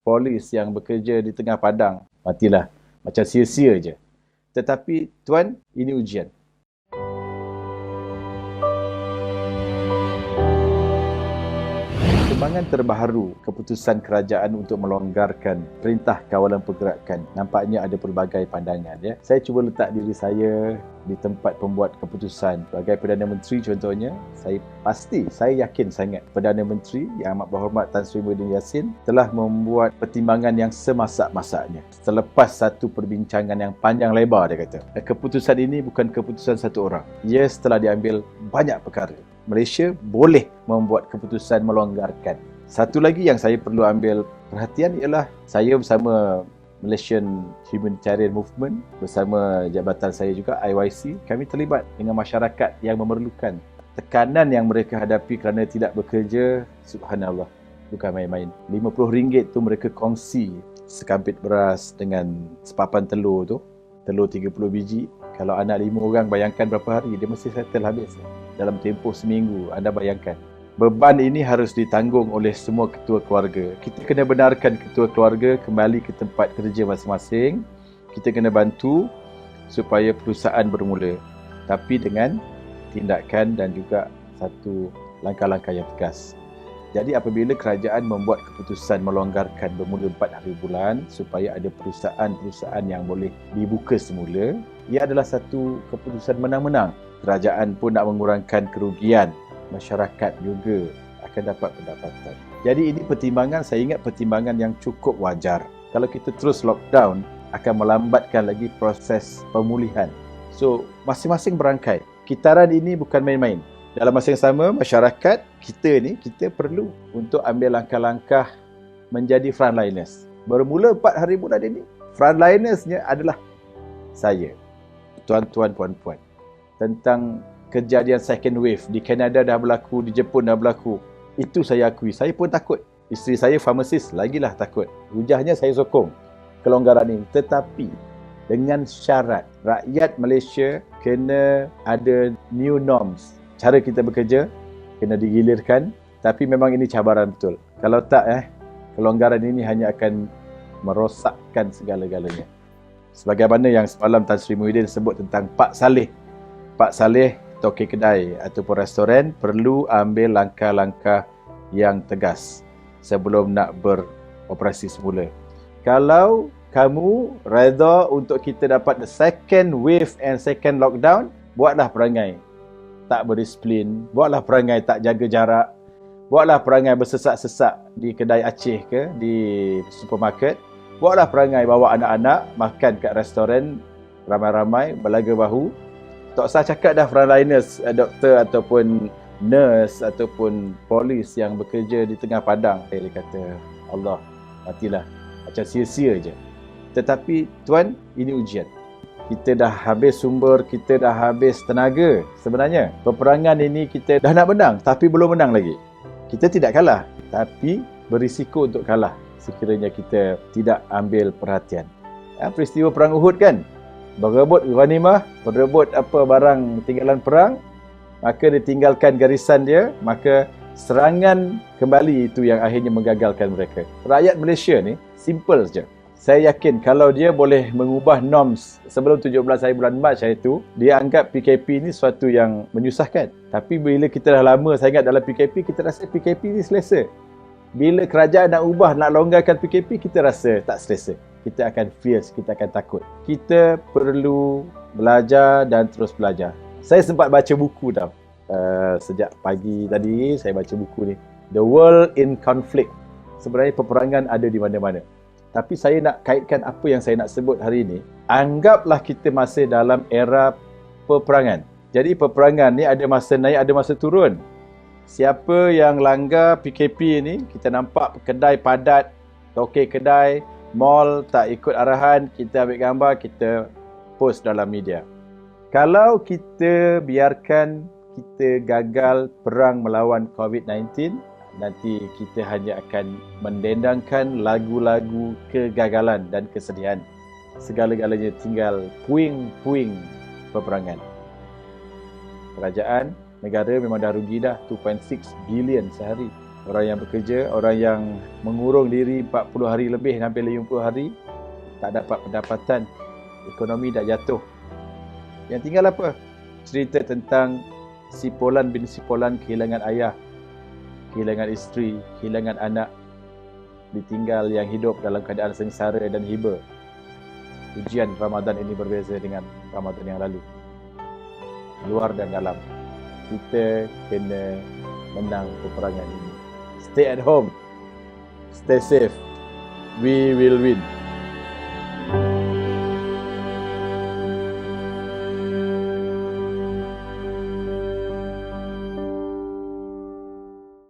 polis yang bekerja di tengah padang, matilah. Macam sia-sia je. Tetapi tuan, ini ujian. Perkembangan terbaru keputusan kerajaan untuk melonggarkan perintah kawalan pergerakan, nampaknya ada pelbagai pandangan. Saya cuba letak diri saya di tempat pembuat keputusan. Sebagai Perdana Menteri contohnya, saya yakin sangat Perdana Menteri Yang Amat Berhormat Tan Sri Muhyiddin Yassin telah membuat pertimbangan yang semasak-masaknya. Selepas satu perbincangan yang panjang lebar, dia kata, keputusan ini bukan keputusan satu orang. Ia setelah diambil banyak perkara. Malaysia boleh membuat keputusan melonggarkan. Satu lagi yang saya perlu ambil perhatian ialah saya bersama Malaysian Humanitarian Movement, bersama jabatan saya juga IYC, kami terlibat dengan masyarakat yang memerlukan. Tekanan yang mereka hadapi kerana tidak bekerja, subhanallah, bukan main-main. RM50 tu mereka kongsi sekampit beras dengan sepapan telur tu. Telur 30 biji. Kalau anak 5 orang, bayangkan berapa hari dia mesti settle habis. Dalam tempoh seminggu, anda bayangkan. Beban ini harus ditanggung oleh semua ketua keluarga. Kita kena benarkan ketua keluarga kembali ke tempat kerja masing-masing. Kita kena bantu supaya perusahaan bermula. Tapi dengan tindakan dan juga satu langkah-langkah yang tegas. Jadi apabila kerajaan membuat keputusan melonggarkan bermula 4 hari bulan supaya ada perusahaan-perusahaan yang boleh dibuka semula, ia adalah satu keputusan menang-menang. Kerajaan pun nak mengurangkan kerugian, masyarakat juga akan dapat pendapatan. Jadi ini pertimbangan, saya ingat pertimbangan yang cukup wajar. Kalau kita terus lockdown, akan melambatkan lagi proses pemulihan. So, masing-masing berangkai. Kitaran ini bukan main-main. Dalam masa yang sama, masyarakat kita perlu untuk ambil langkah-langkah menjadi frontliners. Bermula 4 hari bulan ini, frontlinersnya adalah saya, tuan-tuan, puan-puan. Tentang kejadian second wave di Kanada dah berlaku, di Jepun dah berlaku. Itu saya akui. Saya pun takut. Isteri saya pharmacist, lagilah takut. Hujahnya saya sokong kelonggaran ini. Tetapi dengan syarat rakyat Malaysia kena ada new norms. Cara kita bekerja kena digilirkan. Tapi memang ini cabaran betul. Kalau tak, kelonggaran ini hanya akan merosakkan segala-galanya. Sebagaimana yang semalam Tan Sri Muhyiddin sebut tentang Pak Saleh, tokey kedai ataupun restoran perlu ambil langkah-langkah yang tegas sebelum nak beroperasi semula. Kalau kamu reda untuk kita dapat the second wave and second lockdown, buatlah perangai tak berdisiplin, buatlah perangai tak jaga jarak, buatlah perangai bersesak-sesak di kedai Aceh ke, di supermarket, buatlah perangai bawa anak-anak makan kat restoran ramai-ramai, berlaga bahu. Tak usah cakap dah frontliners, doktor ataupun nurse ataupun polis yang bekerja di tengah padang. Dia kata, Allah, matilah. Macam sia-sia je. Tetapi tuan, ini ujian. Kita dah habis sumber, kita dah habis tenaga. Sebenarnya, peperangan ini kita dah nak menang, tapi belum menang lagi. Kita tidak kalah, tapi berisiko untuk kalah sekiranya kita tidak ambil perhatian. Peristiwa Perang Uhud kan? Berebut ghanimah, berebut barang tinggalan perang, maka ditinggalkan garisan dia, maka serangan kembali itu yang akhirnya menggagalkan mereka. Rakyat Malaysia ni simple saja. Saya yakin kalau dia boleh mengubah norms sebelum 17 hari bulan Mac hari itu, dia anggap PKP ni sesuatu yang menyusahkan. Tapi bila kita dah lama sangat dalam PKP, kita rasa PKP ni selesa. Bila kerajaan nak ubah, nak longgarkan PKP, kita rasa tak selesa. Kita akan fierce, kita akan takut. Kita perlu belajar dan terus belajar. Saya sempat baca buku tau. Sejak pagi tadi, saya baca buku ni. The World in Conflict. Sebenarnya peperangan ada di mana-mana. Tapi saya nak kaitkan apa yang saya nak sebut hari ini. Anggaplah kita masih dalam era peperangan. Jadi peperangan ni ada masa naik, ada masa turun. Siapa yang langgar PKP ni, kita nampak kedai padat, tokey kedai, mall tak ikut arahan, kita ambil gambar, kita post dalam media. Kalau kita biarkan kita gagal perang melawan COVID-19, nanti kita hanya akan mendendangkan lagu-lagu kegagalan dan kesedihan. Segala-galanya tinggal puing-puing peperangan. Kerajaan, negara memang dah rugi dah 2.6 bilion sehari. orang yang bekerja, orang yang mengurung diri 40 hari lebih, hampir 50 hari, tak dapat pendapatan, ekonomi dah jatuh. Yang tinggal apa? Cerita tentang si Polan bin si Polan kehilangan ayah, kehilangan isteri, kehilangan anak, ditinggal yang hidup dalam keadaan sengsara dan hiba. Ujian Ramadan ini berbeza dengan Ramadan yang lalu. Luar dan dalam. Kita kena menang peperangan ini. Stay at home. Stay safe. We will win.